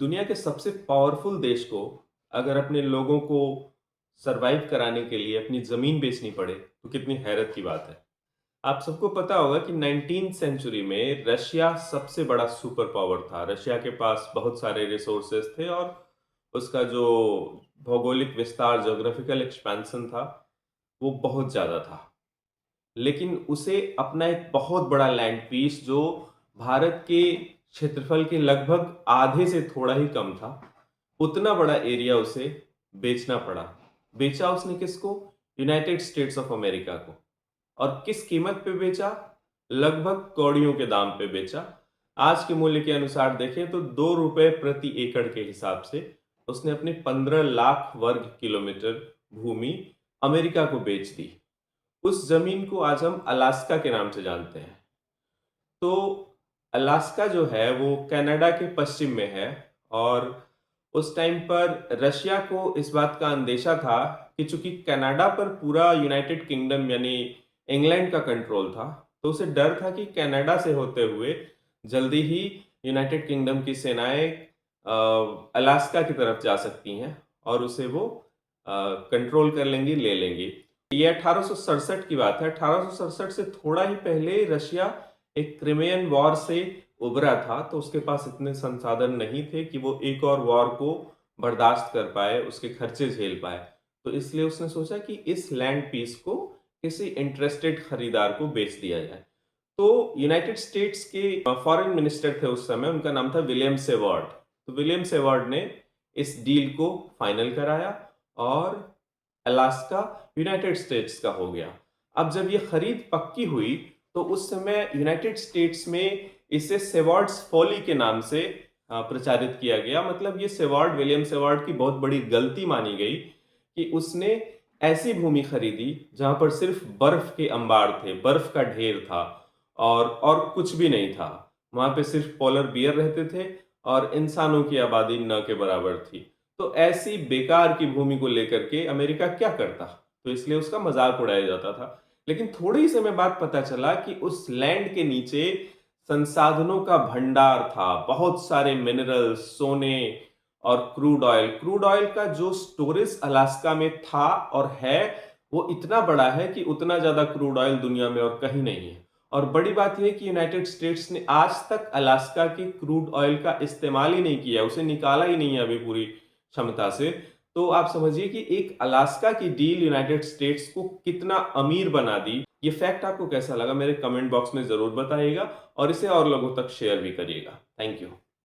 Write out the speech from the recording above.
दुनिया के सबसे पावरफुल देश को अगर अपने लोगों को सरवाइव कराने के लिए अपनी ज़मीन बेचनी पड़े, तो कितनी हैरत की बात है। आप सबको पता होगा कि 19th सेंचुरी में रशिया सबसे बड़ा सुपर पावर था। रशिया के पास बहुत सारे रिसोर्सेज थे और उसका जो भौगोलिक विस्तार, ज्योग्राफिकल एक्सपेंशन था, वो बहुत ज़्यादा था। लेकिन उसे अपना एक बहुत बड़ा लैंड पीस जो भारत के क्षेत्रफल के लगभग आधे से थोड़ा ही कम था, उतना बड़ा एरिया उसे बेचना पड़ा। बेचा उसने किसको? यूनाइटेड स्टेट्स ऑफ अमेरिका को। और किस कीमत पे बेचा? लगभग कौड़ियों के दाम पे बेचा। आज के मूल्य के अनुसार देखें तो 2 रुपए प्रति एकड़ के हिसाब से उसने अपनी 15 लाख वर्ग किलोमीटर भूमि अमेरिका को बेच दी। उस जमीन को आज हम अलास्का के नाम से जानते हैं। तो अलास्का जो है वो कनाडा के पश्चिम में है और उस टाइम पर रशिया को इस बात का अंदेशा था कि चूंकि कनाडा पर पूरा यूनाइटेड किंगडम यानी इंग्लैंड का कंट्रोल था, तो उसे डर था कि कनाडा से होते हुए जल्दी ही यूनाइटेड किंगडम की सेनाएं अलास्का की तरफ जा सकती हैं और उसे वो कंट्रोल कर लेंगी, ले लेंगी। ये 1867 की बात है। 1867 से थोड़ा ही पहले रशिया एक क्रिमियन वॉर से उभरा था, तो उसके पास इतने संसाधन नहीं थे कि वो एक और वॉर को बर्दाश्त कर पाए, उसके खर्चे झेल पाए। तो इसलिए उसने सोचा कि इस लैंड पीस को किसी इंटरेस्टेड खरीदार को बेच दिया जाए। तो यूनाइटेड स्टेट्स के फॉरेन मिनिस्टर थे उस समय, उनका नाम था विलियम सेवार्ड। तो विलियम सेवार्ड ने इस डील को फाइनल कराया और अलास्का यूनाइटेड स्टेट्स का हो गया। अब जब ये खरीद पक्की हुई, तो उस समय यूनाइटेड स्टेट्स में इसे सेवार्ड्स फॉली के नाम से प्रचारित किया गया। मतलब ये सेवार्ड, विलियम सेवार्ड की बहुत बड़ी गलती मानी गई कि उसने ऐसी भूमि खरीदी जहां पर सिर्फ बर्फ के अंबार थे, बर्फ का ढेर था और कुछ भी नहीं था। वहां पे सिर्फ पोलर बियर रहते थे और इंसानों की आबादी न के बराबर थी। तो ऐसी बेकार की भूमि को लेकर के अमेरिका क्या करता? तो इसलिए उसका मजाक उड़ाया जाता था। लेकिन थोड़े ही समय बाद पता चला कि उस लैंड के नीचे संसाधनों का भंडार था, बहुत सारे मिनरल्स, सोने और क्रूड ऑयल। क्रूड ऑयल का जो स्टोरेज अलास्का में था और है, वो इतना बड़ा है कि उतना ज्यादा क्रूड ऑयल दुनिया में और कहीं नहीं है। और बड़ी बात यह कि यूनाइटेड स्टेट्स ने आज तक अलास्का के क्रूड ऑयल का इस्तेमाल ही नहीं किया, उसे निकाला ही नहीं है अभी पूरी क्षमता से। तो आप समझिए कि एक अलास्का की डील यूनाइटेड स्टेट्स को कितना अमीर बना दी। ये फैक्ट आपको कैसा लगा मेरे कमेंट बॉक्स में जरूर बताइएगा और इसे और लोगों तक शेयर भी करिएगा। Thank you.